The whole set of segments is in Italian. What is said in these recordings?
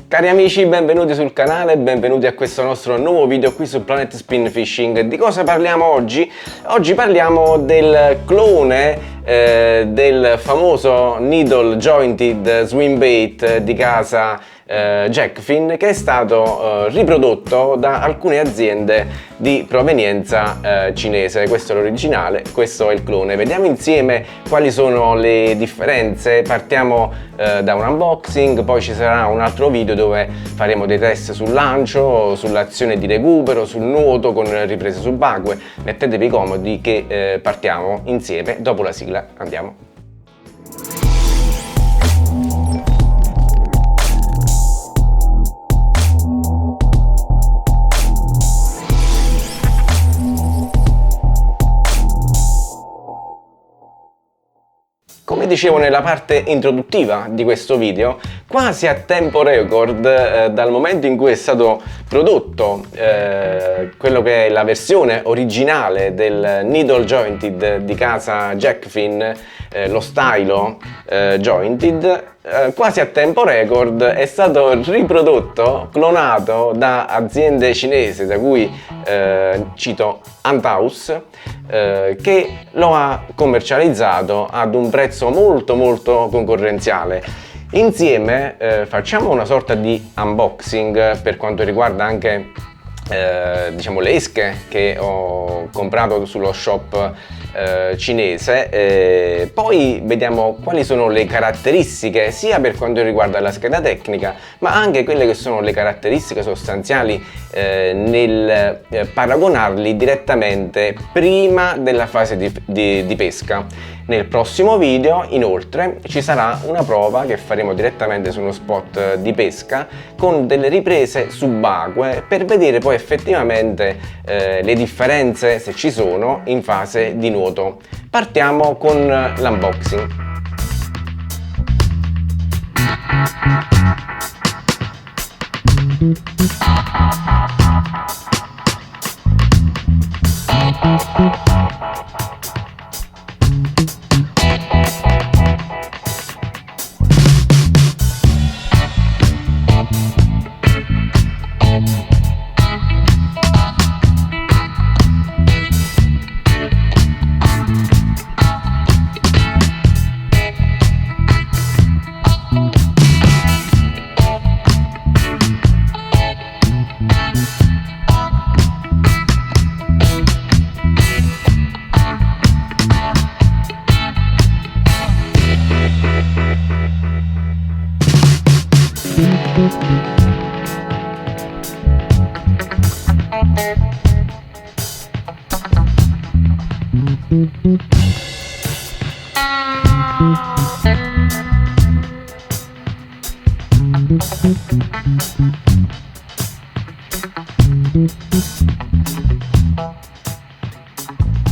Cari amici, benvenuti sul canale, benvenuti a questo nostro nuovo video qui su Planet Spin Fishing. Di cosa parliamo oggi? Oggi parliamo del clone del famoso Needle Jointed Swim Bait di casa Jackfin, che è stato riprodotto da alcune aziende di provenienza cinese. Questo è l'originale, questo è il clone. Vediamo insieme quali sono le differenze. Partiamo da un unboxing, poi ci sarà un altro video dove faremo dei test sul lancio, sull'azione di recupero, sul nuoto con riprese subacquee. Mettetevi comodi che partiamo insieme dopo la sigla. Andiamo. Come dicevo nella parte introduttiva di questo video, quasi a tempo record dal momento in cui è stato prodotto quello che è la versione originale del Needle Jointed di casa Jackfin, lo stylo Jointed, quasi a tempo record è stato riprodotto, clonato da aziende cinesi, da cui cito Antaus, che lo ha commercializzato ad un prezzo molto concorrenziale. Insieme facciamo una sorta di unboxing per quanto riguarda anche diciamo le esche che ho comprato sullo shop cinese, poi vediamo quali sono le caratteristiche sia per quanto riguarda la scheda tecnica, ma anche quelle che sono le caratteristiche sostanziali nel paragonarli direttamente prima della fase di pesca. Nel prossimo video inoltre ci sarà una prova che faremo direttamente su uno spot di pesca con delle riprese subacquee per vedere poi effettivamente le differenze, se ci sono, in fase di nuoto. Partiamo con l'unboxing.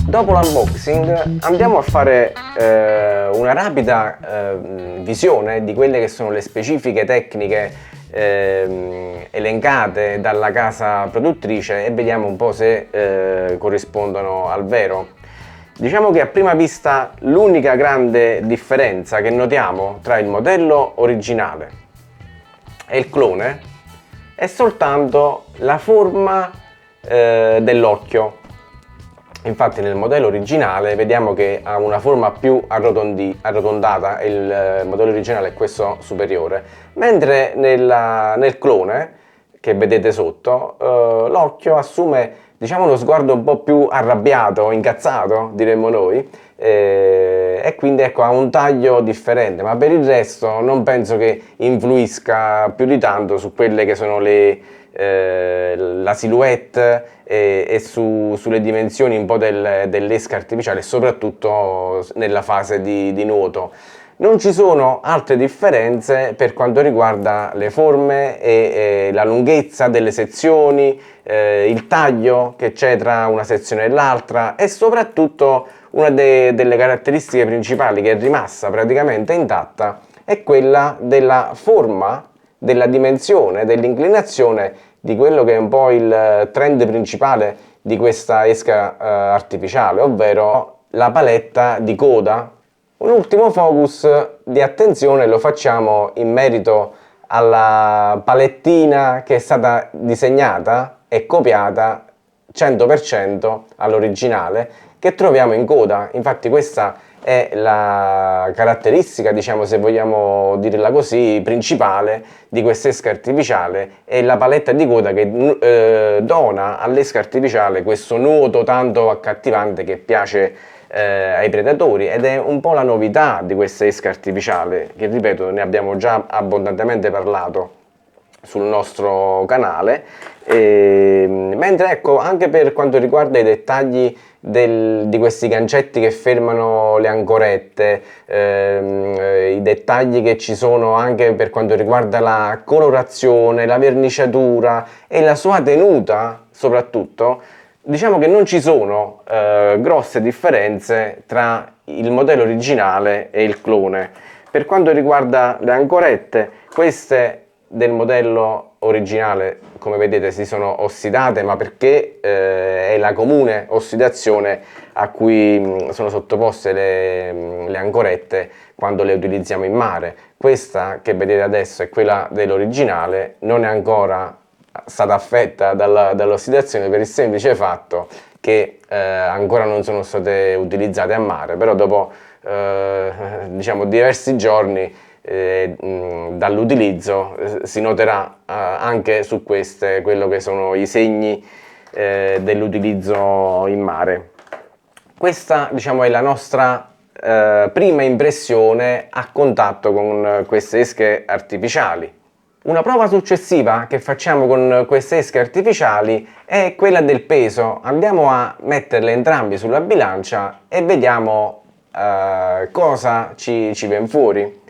Dopo l'unboxing andiamo a fare una rapida visione di quelle che sono le specifiche tecniche elencate dalla casa produttrice e vediamo un po' se corrispondono al vero. Diciamo che a prima vista l'unica grande differenza che notiamo tra il modello originale e il clone è soltanto la forma dell'occhio. Infatti nel modello originale vediamo che ha una forma più arrotondata, il modello originale è questo superiore, mentre nel clone che vedete sotto l'occhio assume, diciamo, uno sguardo un po' più arrabbiato, incazzato diremmo noi, e quindi ecco ha un taglio differente, ma per il resto non penso che influisca più di tanto su quelle che sono la silhouette e sulle dimensioni un po' dell'esca artificiale, soprattutto nella fase di nuoto. Non ci sono altre differenze per quanto riguarda le forme e la lunghezza delle sezioni, il taglio che c'è tra una sezione e l'altra, e soprattutto una delle caratteristiche principali che è rimasta praticamente intatta è quella della forma, della dimensione, dell'inclinazione di quello che è un po' il trend principale di questa esca artificiale, ovvero la paletta di coda. Un ultimo focus di attenzione lo facciamo in merito alla palettina che è stata disegnata e copiata 100% all'originale che troviamo in coda. Infatti questa è la caratteristica, diciamo, se vogliamo dirla così, principale di quest'esca artificiale, è la paletta di coda che dona all'esca artificiale questo nuoto tanto accattivante che piace ai predatori, ed è un po' la novità di questa esca artificiale, che ripeto ne abbiamo già abbondantemente parlato sul nostro canale. Mentre ecco, anche per quanto riguarda i dettagli di questi gancetti che fermano le ancorette, i dettagli che ci sono anche per quanto riguarda la colorazione, la verniciatura e la sua tenuta soprattutto, diciamo che non ci sono grosse differenze tra il modello originale e il clone. Per quanto riguarda le ancorette, queste del modello originale, come vedete, si sono ossidate, ma perché è la comune ossidazione a cui sono sottoposte le ancorette quando le utilizziamo in mare. Questa che vedete adesso è quella dell'originale, non è ancora stata affetta dall'ossidazione per il semplice fatto che ancora non sono state utilizzate a mare, però dopo diciamo diversi giorni dall'utilizzo si noterà anche su queste quello che sono i segni dell'utilizzo in mare. Questa, diciamo, è la nostra prima impressione a contatto con queste esche artificiali. Una prova successiva che facciamo con queste esche artificiali è quella del peso. Andiamo a metterle entrambi sulla bilancia e vediamo cosa ci viene fuori.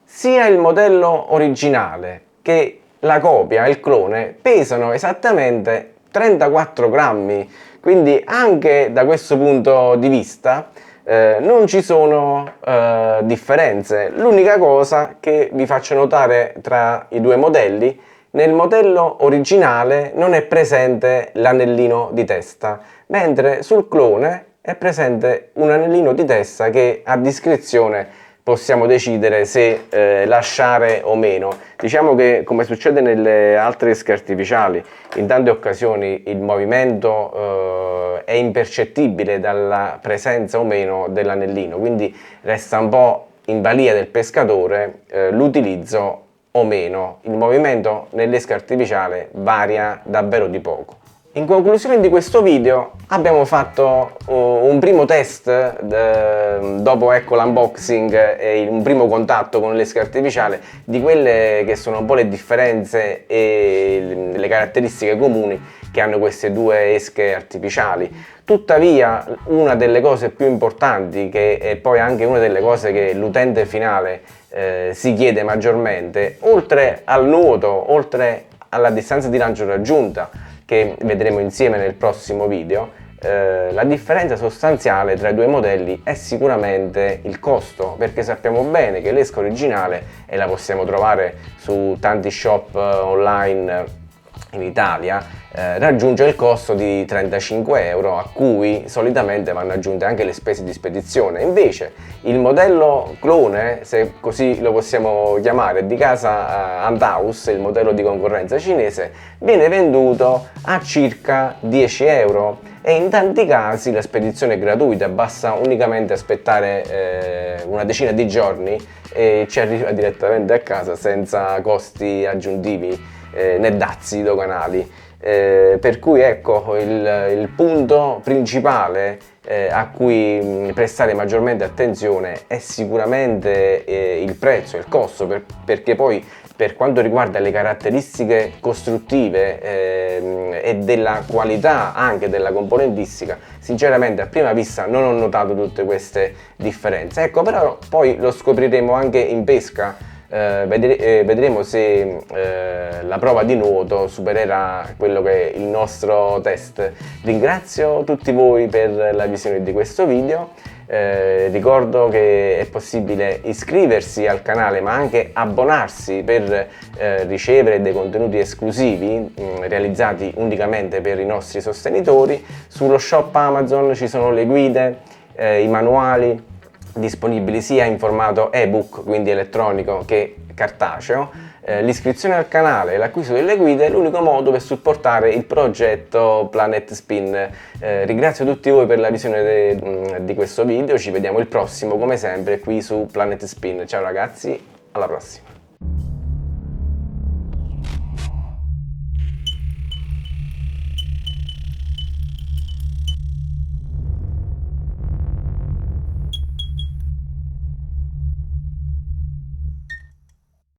Sia il modello originale che la copia, il clone, pesano esattamente 34 grammi, quindi anche da questo punto di vista non ci sono differenze. L'unica cosa che vi faccio notare tra i due modelli: nel modello originale non è presente l'anellino di testa, mentre sul clone è presente un anellino di testa che a discrezione possiamo decidere se lasciare o meno. Diciamo che, come succede nelle altre esche artificiali, in tante occasioni il movimento è impercettibile dalla presenza o meno dell'anellino, quindi resta un po' in balia del pescatore l'utilizzo o meno. Il movimento nell'esca artificiale varia davvero di poco. In conclusione di questo video abbiamo fatto un primo test dopo, ecco, l'unboxing e un primo contatto con l'esca artificiale di quelle che sono un po' le differenze e le caratteristiche comuni che hanno queste due esche artificiali. Tuttavia, una delle cose più importanti, che è poi anche una delle cose che l'utente finale si chiede maggiormente, oltre al nuoto, oltre alla distanza di lancio raggiunta, che vedremo insieme nel prossimo video, la differenza sostanziale tra i due modelli è sicuramente il costo, perché sappiamo bene che l'esca originale, e la possiamo trovare su tanti shop online in Italia, raggiunge il costo di 35 euro, a cui solitamente vanno aggiunte anche le spese di spedizione. Invece il modello clone, se così lo possiamo chiamare, di casa Antaus, il modello di concorrenza cinese, viene venduto a circa 10 euro e in tanti casi la spedizione è gratuita, basta unicamente aspettare una decina di giorni e ci arriva direttamente a casa senza costi aggiuntivi né dazi doganali. Per cui ecco, il punto principale a cui prestare maggiormente attenzione è sicuramente il prezzo, il costo, perché poi per quanto riguarda le caratteristiche costruttive e della qualità anche della componentistica, sinceramente a prima vista non ho notato tutte queste differenze. Ecco, però poi lo scopriremo anche in pesca. Vedremo se la prova di nuoto supererà quello che è il nostro test. Ringrazio tutti voi per la visione di questo video. Ricordo che è possibile iscriversi al canale ma anche abbonarsi per ricevere dei contenuti esclusivi realizzati unicamente per i nostri sostenitori. Sullo shop Amazon ci sono le guide, i manuali disponibili sia in formato ebook, quindi elettronico, che cartaceo. l'iscrizione al canale e l'acquisto delle guide è l'unico modo per supportare il progetto Planet Spin. Ringrazio tutti voi per la visione di questo video, ci vediamo il prossimo come sempre qui su Planet Spin. Ciao ragazzi, alla prossima!